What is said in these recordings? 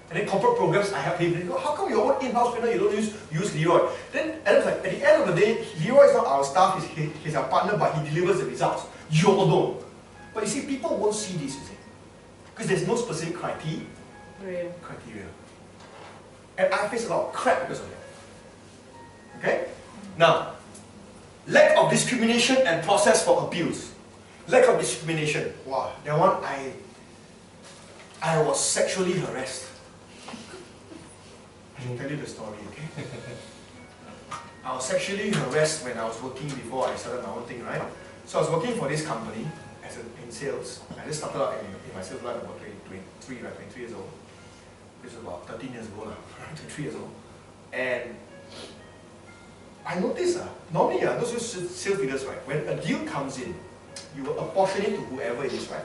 And then corporate programs, I help him. They go, how come your own in-house trainer, you don't use Leroy? Then at the end of the day, Leroy is not our staff, he's our partner, but he delivers the results. You all don't. But you see, people won't see this, you see. Because there's no specific criteria. And I face a lot of crap because of that. Okay? Now, lack of discrimination and process for appeals. Lack of discrimination. Wow, that one I was sexually harassed. I can tell you the story, okay? I was sexually harassed when I was working before I started my own thing, right? So I was working for this company in sales. I just started out in my sales life about 23 years old. Which is about 13 years ago now, 23 years old. And I noticed, normally those sales leaders, right, when a deal comes in, you will apportion it to whoever it is, right?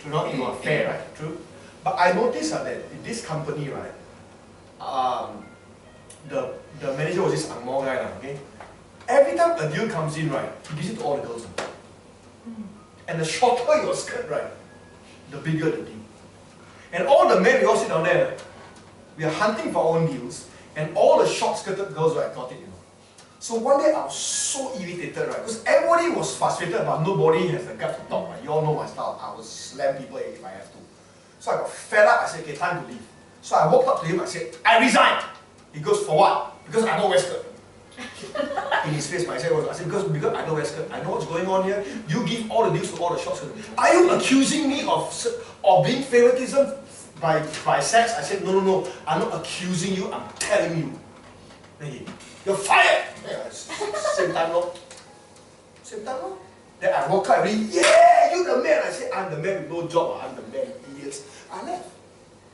To not you are fair, right? True. But I noticed that in this company, right, the manager was this Angmo guy, okay? Every time a deal comes in, right, he gives it to all the girls. And the shorter your skirt, right, the bigger the deal. And all the men, we all sit down there, we are hunting for our own deals, and all the short-skirted girls, right, got it, you know. So one day I was so irritated, right, because everybody was frustrated, but nobody has the guts to talk, right. You all know my style, I will slam people if I have to. So I got fed up, I said, okay, time to leave. So I walked up to him, I said, I resign. He goes, for what? Because I don't wear skirt. In his face, I said, because I don't wear skirt. I know what's going on here. You give all the deals to all the short skirts. Are you accusing me of being favoritism by sex? I said, no, I'm not accusing you, I'm telling you. Then you're fired! Yeah, same time, no? Same time, no? Then I woke up and yeah, you the man. I said, I'm the man with no job, I'm the man, idiots. I left.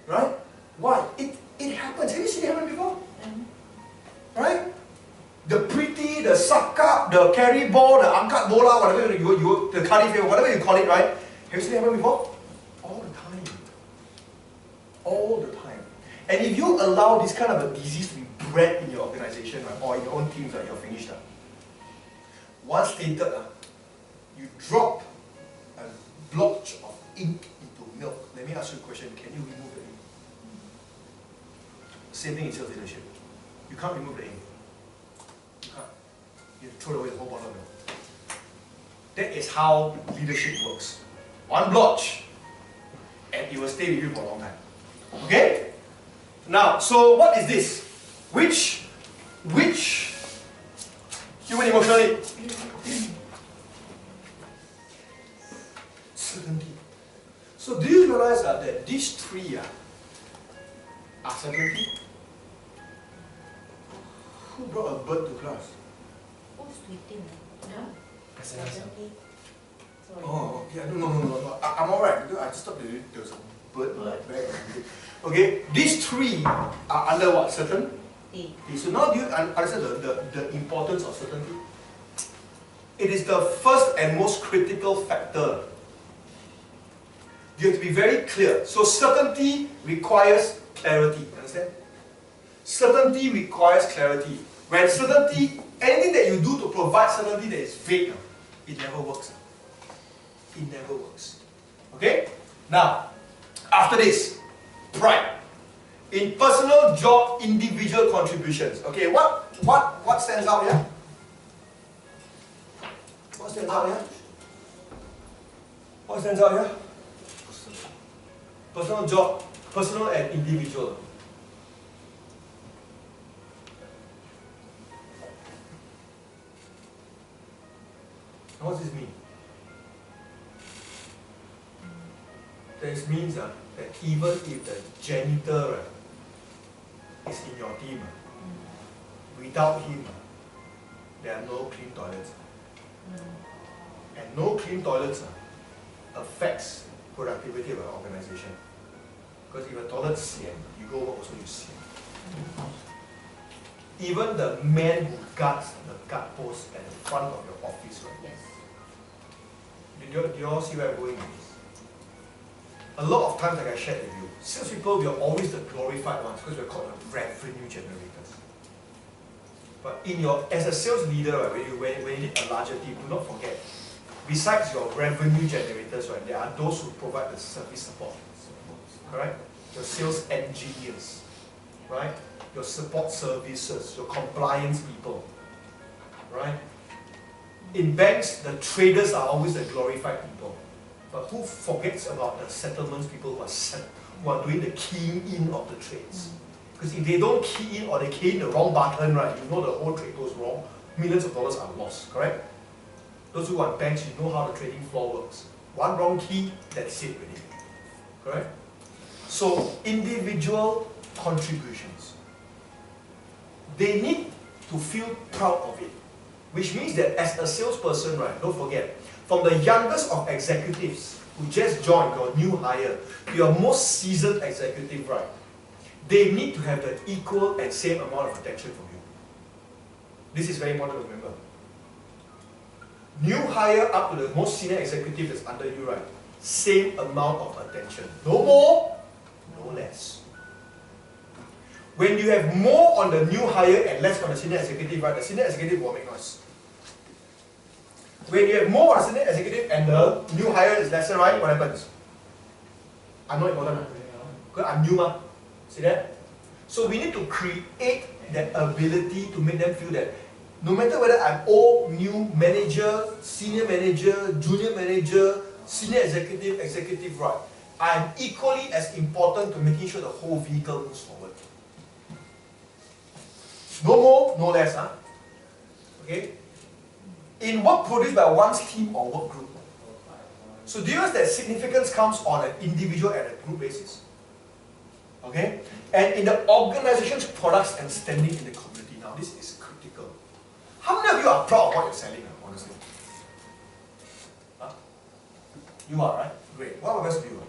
Right? Why? It happens. Have you seen it happen before? Right? The pretty, the suck up, the carry ball, the angkat bola, whatever the cardi favor, whatever you call it, right? Have you seen it happen before? All the time. All the time. And if you allow this kind of a disease to be bred in your organization, right, or in your own teams, right, you're finished. Once tainted, you drop a blotch of ink into milk. Let me ask you a question. Can you remove the ink? Same thing in sales leadership. You can't remove the ink. You can't. You throw away the whole bottle of milk. That is how leadership works. One blotch, and it will stay with you for a long time. Okay? Now, so what is this? Which human emotional need? Certainty. So do you realize that these three are certainty? Who brought a bird to class? Who's tweeting? No? Oh, yeah, no. I'm alright because I just thought there was a bird back. Okay, these three are under what? Certainty. So now do you understand the importance of certainty? It is the first and most critical factor. You have to be very clear. So certainty requires clarity. Understand? Certainty requires clarity. When certainty, anything that you do to provide certainty that is vague, it never works. It never works. Okay? Now, after this, pride. In personal, job, individual contributions. Okay, what stands out here? What stands out here? What stands out here? Personal, job, personal and individual. What does this mean? This means that even if the janitor is in your team, without him, there are no clean toilets. And no clean toilets affects productivity of an organization. Because if a toilet's sian, you go work also you sian. Even the man who guards the guard post at the front of your office, right? Yes. Do you all see where I'm going with this? A lot of times, like I shared with you, salespeople, we are always the glorified ones because we're called the revenue generators. But as a sales leader, right, when you need a larger team, do not forget, besides your revenue generators, right, there are those who provide the service support. Correct? your sales engineers, right? Your support services, your compliance people, right? In banks, the traders are always the glorified people. But who forgets about the settlements people who are doing the keying in of the trades? Because if they don't key in or they key in the wrong button, right, you know the whole trade goes wrong, millions of dollars are lost, correct? Those who are banks, you know how the trading floor works. One wrong key, that's it really. Correct? So individual contributions, they need to feel proud of it. Which means that as a salesperson, right, don't forget, from the youngest of executives who just joined, your new hire, to your most seasoned executive, right, they need to have the equal and same amount of attention from you. This is very important to remember. New hire up to the most senior executive that's under you, right, same amount of attention. No more, no less. When you have more on the new hire and less on the senior executive, right, the senior executive will make noise. When you have more on the senior executive and the new hire is lesser, right, what happens? I'm not important, because I'm new, ma. See that? So we need to create that ability to make them feel that no matter whether I'm old, new manager, senior manager, junior manager, senior executive, executive, right, I'm equally as important to making sure the whole vehicle moves forward. No more, no less, huh? Okay? In work produced by one's team or work group. So do you realize that significance comes on an individual and a group basis? Okay? And in the organization's products and standing in the community. Now this is critical. How many of you are proud of what you're selling, honestly? Huh? You are, right? Great. What about the rest of you?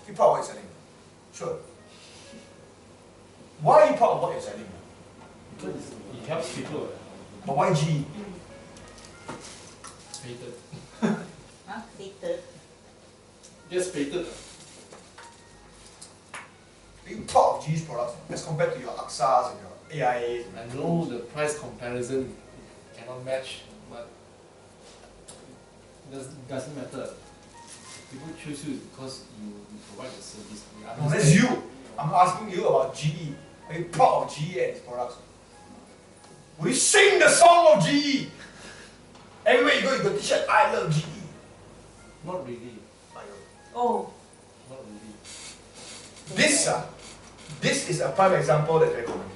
You're proud of what you're selling? Sure. Why are you proud of what you're selling? Because it helps people. But why GE? Fated. Huh? Later. Just fated. Are you proud of GE's products as compared to your AXAs and your AIAs? I know the price comparison cannot match, but it doesn't matter. People choose you because you provide the service. No, that's you. I'm asking you about GE. Are you proud of GE and its products? We sing the song of GE. Everywhere you go, you got t-shirt, I love GE. Not really. Oh. Not really. This is a prime example that's very common.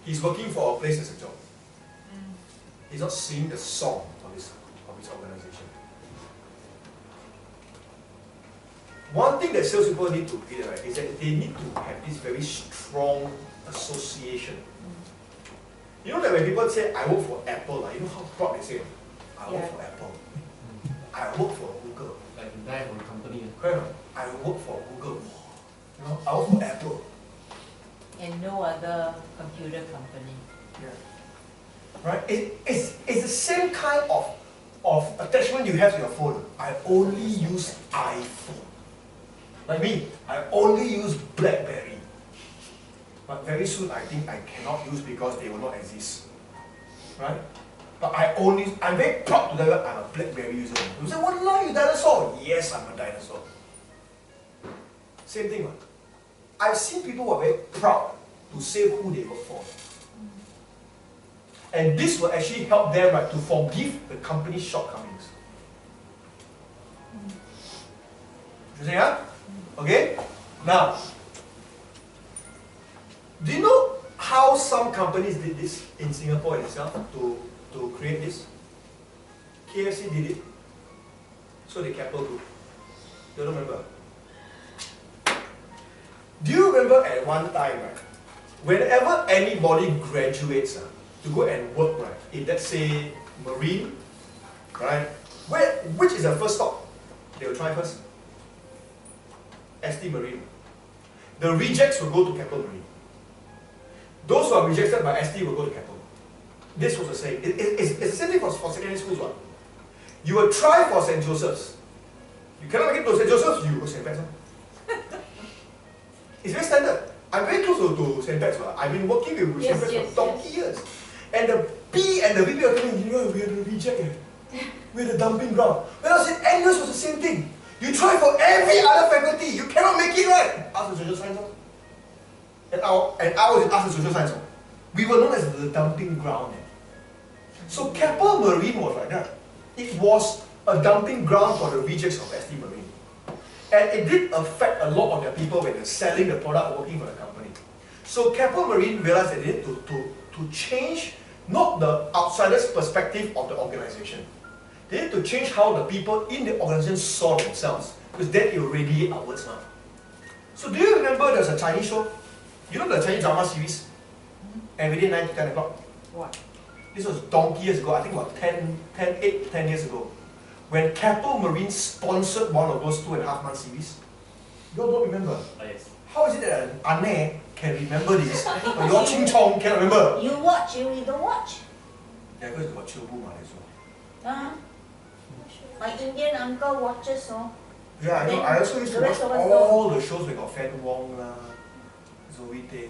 He's working for a place as a job. He's not singing the song of his organization. One thing that salespeople need to get right is that they need to have this very strong association. You know that when people say, I work for Apple, you know how proud they say, I work for Apple. I work for Google. Like you die for the company. Correct. I work for Google. You know, I work for Apple. And no other computer company. Yeah. Right? It's the same kind of attachment you have to your phone. I only use iPhone. Like me, I only use BlackBerry. But very soon I think I cannot use because they will not exist. Right? But I'm very proud to tell you I'm a BlackBerry user. You say, what are you, dinosaur? Yes, I'm a dinosaur. Same thing. I've seen people who are very proud to say who they work for. And this will actually help them, right, to forgive the company's shortcomings. You see, huh? Okay? Now, do you know how some companies did this in Singapore itself to create this? KFC did it. So did Keppel Group. You don't remember? Do you remember at one time, right, whenever anybody graduates to go and work, right, in let's say Marine, right, which is the first stop they will try first? ST Marine. The rejects will go to Keppel Marine. Those who are rejected by ST will go to Keppel. This was the same. It's the same thing for secondary schools. One. You will try for St. Joseph's. You cannot make it to St. Joseph's, you go St. Pat's. It's very standard. I'm very close to St. Pat's. I've been working with St. Pat's for donkey years. And the P and the VP are telling me, you know, we are the reject. We're the dumping ground. When I was in NUS, was the same thing. You try for every other faculty, you cannot make it, right? Arts and social science. And I was in arts and social science. We were known as the dumping ground. So Keppel Marine was like that. It was a dumping ground for the rejects of ST Marine. And it did affect a lot of their people when they're selling the product or working for the company. So Keppel Marine realized that they needed to change not the outsider's perspective of the organization. They need to change how the people in the organization saw themselves, because then it will radiate outwards now. So do you remember there's a Chinese show? You know the Chinese drama series? Every day 9 to 10 o'clock? What? This was donkey years ago, I think about 8 to 10 years ago. When Keppel Marine sponsored one of those 2.5 month series. You all don't remember? Ah, yes. How is it that an Ane can remember this, but your Ching Chong cannot remember? You watch, you don't watch. Yeah, because it's got Chilbu Ma as well. Uh-huh. My Indian uncle watches, so. Yeah, I know. I also used to watch all the shows with got Fan Wong, Zoe Tay.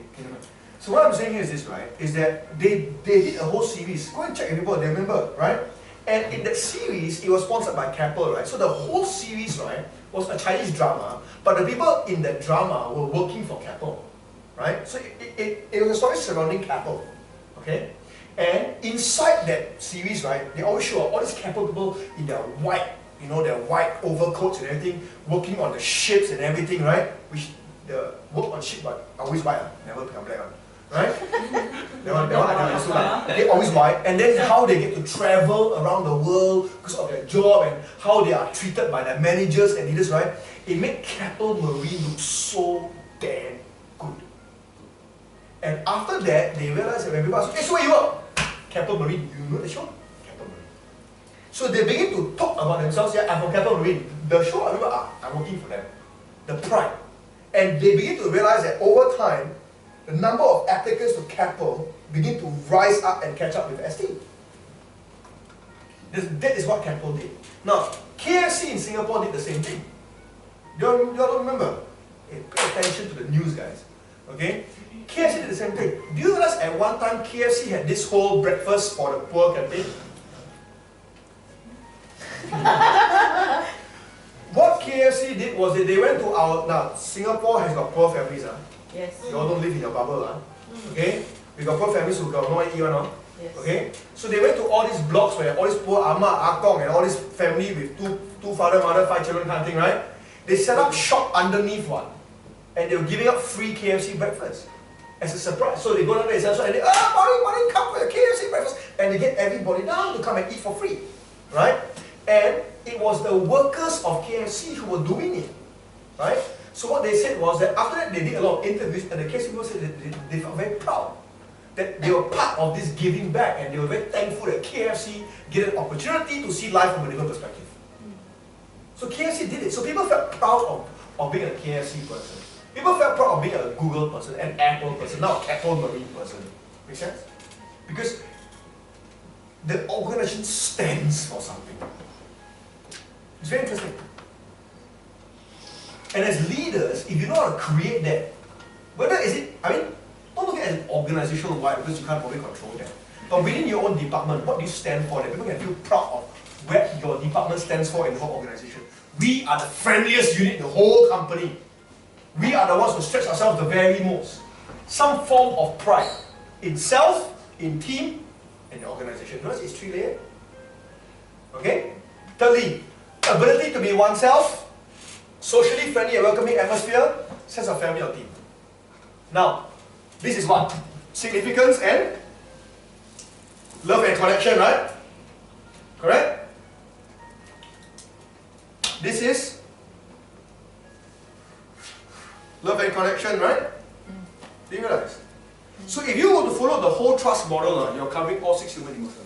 So what I'm saying here is this, right? Is that they did a whole series. Go and check if people they remember, right? And in that series, it was sponsored by Keppel, right? So the whole series, right, was a Chinese drama, but the people in that drama were working for Keppel, right? So it was a story surrounding Keppel, okay? And inside that series, right, they always show all these Keppel people in their white, you know, their white overcoats and everything, working on the ships and everything, right? Which the work on ship, but always white, never become black, right? They always white, and then how they get to travel around the world because of their job and how they are treated by their managers and leaders, right? It made Keppel Marine look so damn good. And after that, they realized that when people ask, hey, so where you work? Keppel Marine, you know the show? Keppel Marine. So they begin to talk about themselves. Yeah, I'm from Keppel Marine. The show, I remember, I'm working for them. The pride. And they begin to realize that over time, the number of applicants to Keppel begin to rise up and catch up with ST. That is what Keppel did. Now, KFC in Singapore did the same thing. You all don't remember? Hey, pay attention to the news, guys. Okay? KFC did the same thing. Do you realize at one time KFC had this whole breakfast for the poor campaign? What KFC did was that they went to now Singapore has got poor families. Yes. You all don't live in your bubble. Okay? We got poor families who got no idea. Yes. Okay? So they went to all these blocks where all these poor Amma, Akong and all this family with two father, mother, 5 children kind of thing, right? They set up shop underneath one. And they were giving out free KFC breakfast as a surprise. So they go down there and they morning, come for your KFC breakfast. And they get everybody down to come and eat for free. Right? And it was the workers of KFC who were doing it. Right? So what they said was that after that they did a lot of interviews and the KFC people said that they felt very proud that they were part of this giving back and they were very thankful that KFC get an opportunity to see life from a different perspective. So KFC did it. So people felt proud of being a KFC person. People felt proud of being a Google person, an Apple person, now a Keppel Marine person. Make sense? Because the organization stands for something. It's very interesting. And as leaders, if you know how to create that, whether is it, don't look at it as organizational wide because you can't probably control that. But within your own department, what do you stand for that people can feel proud of where your department stands for in the whole organization? We are the friendliest unit in the whole company. We are the ones who stretch ourselves the very most. Some form of pride in self, in team, and the organization. Notice it's 3 layers. Okay? Thirdly, ability to be oneself, socially friendly and welcoming atmosphere, sense of family or team. Now, this is what? Significance and love and connection, right? Correct? This is love and connection, right? Do you realize? So if you were to follow the whole trust model, you're covering all 6 human emotions.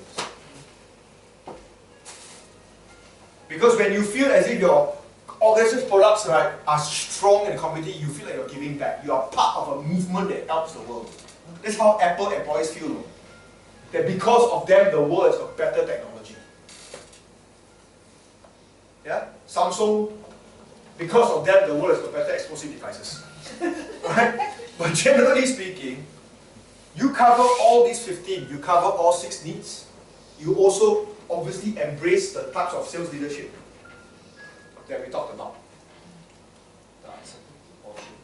Because when you feel as if your organization's products, right, are strong and competent, you feel like you're giving back. You are part of a movement that helps the world. That's how Apple employees feel. That because of them, the world has got better technology. Yeah? Samsung, because of them, the world has got better explosive devices. Right? But generally speaking, you cover all these 15, you cover all 6 needs. You also obviously embrace the types of sales leadership. that we talked about? The uncertainty portion.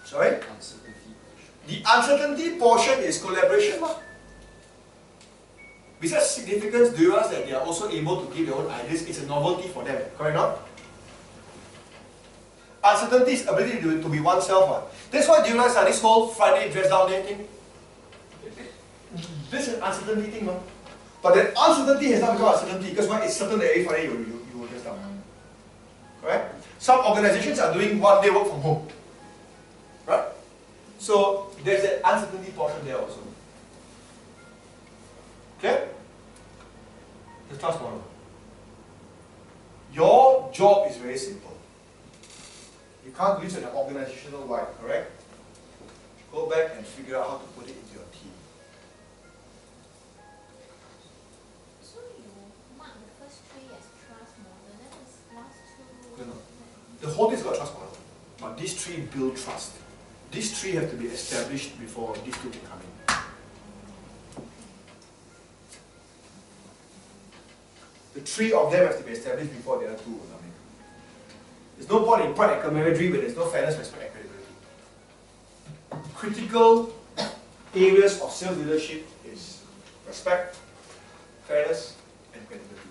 Sorry? Uncertainty portion. The uncertainty portion is collaboration. Besides significance, do you realize that they are also able to give their own ideas? It's a novelty for them, correct or not? Uncertainty is ability to be oneself. That's why, do you realize that this whole Friday dress down day thing? This is an uncertainty thing. But that uncertainty has not become uncertainty because why? It's certain that every Friday you will dress down. Correct? Some organizations are doing 1 day work from home. Right? So there's that uncertainty portion there also. Okay? The trust model. Your job is very simple. You can't do this in an organizational wide, correct? Go back and figure out how to put it into your team. So you mark the first 3 as trust model, then the last 2. No. The whole thing is got a trust model. But these 3 build trust. These 3 have to be established before these 2 can come in. The 3 of them have to be established before the other 2 will come in. There's no point in pride and camaraderie when there's no fairness, respect, and credibility. Critical areas of sales leadership is respect, fairness, and credibility.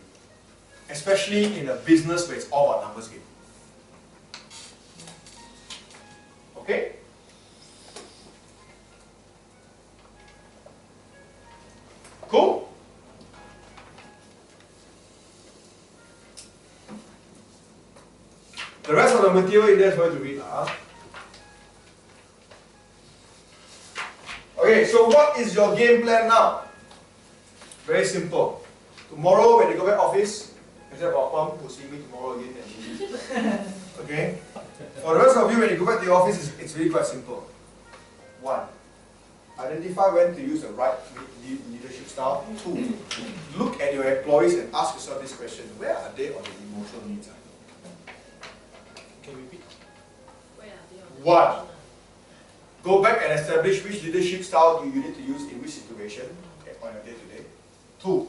Especially in a business where it's all about numbers game. Okay? Cool? The rest of the material in there is for you to read. Okay, so what is your game plan now? Very simple. Tomorrow when you go back office, except for Pam who see me tomorrow again. Okay? For the rest of you, when you go back to the office, it's really quite simple. 1. Identify when to use the right leadership style. 2. Look at your employees and ask yourself this question. Where are they on the emotional needs? Can you repeat? 1. Go back and establish which leadership style you need to use in which situation on your day-to-day. 2.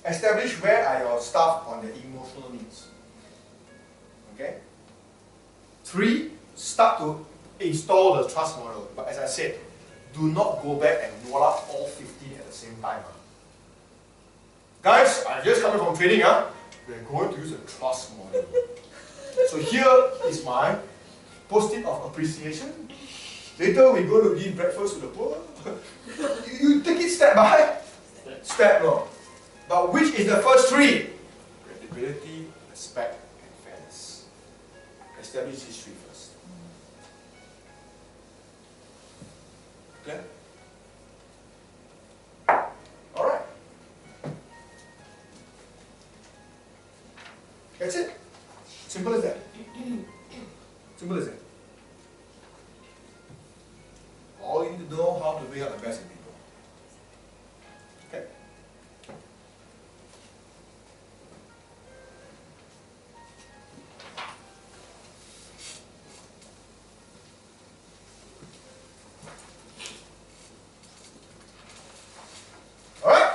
Establish where are your staff on their emotional needs. Okay? 3. Start to install the trust model. But as I said, do not go back and roll out all 15 at the same time. Guys, I'm just coming from training. We're going to use a trust model. So here is my post-it of appreciation. Later we're going to give breakfast to the poor. you take it step by step. No. But which is the first 3? Credibility, respect, and fairness. Establish these 3 first. Okay? Alright. That's it. Simple as that. Simple as that. All you need to know how to bring out the best in people. Okay? Alright?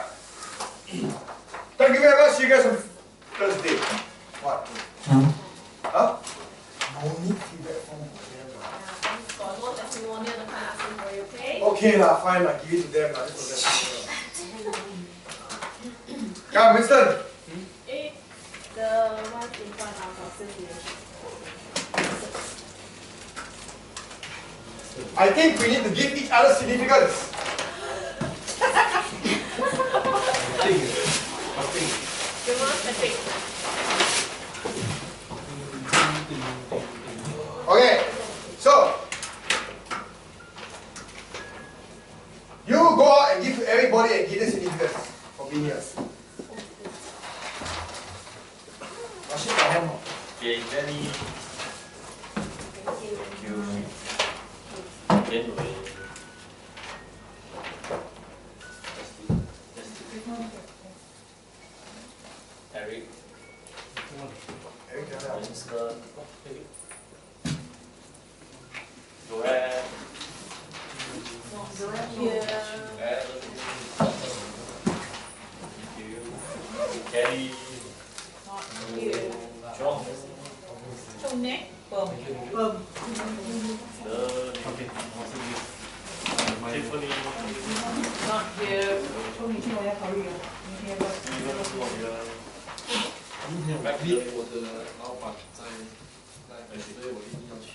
Thank you very much. See you guys on Thursday. What? Huh? No need feedback form for them. Got no testimonial, the kind asking for you, okay? Okay lah, fine lah, give it to them lah. Come, Winston. The one in front of our sales leadership. I think we need to give each other significance. Demonstrative. Okay, so you go out and give to everybody and give them significance for being here. Rashid, got hand more. Okay, Jenny. Thank you. Thank you. Anyway. Eric. Eric, can I have Winston. Joanne. Here. Kelly. Here. John. 我的老板在那里，所以我一定要去。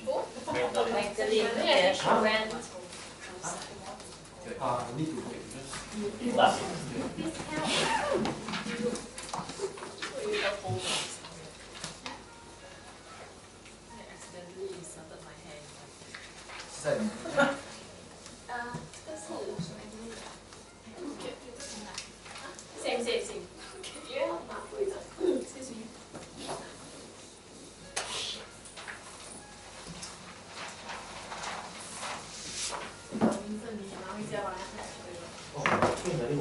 Magdalene, Yeah, yes. she ran. 对啊，need to wait because Please help. 会有一个红色上面。I accidentally inserted my hand. 在你这个是 same same same. 因为要拿对的。Excuse me. 名字你拿回家把它拍对了。哦，变成那种。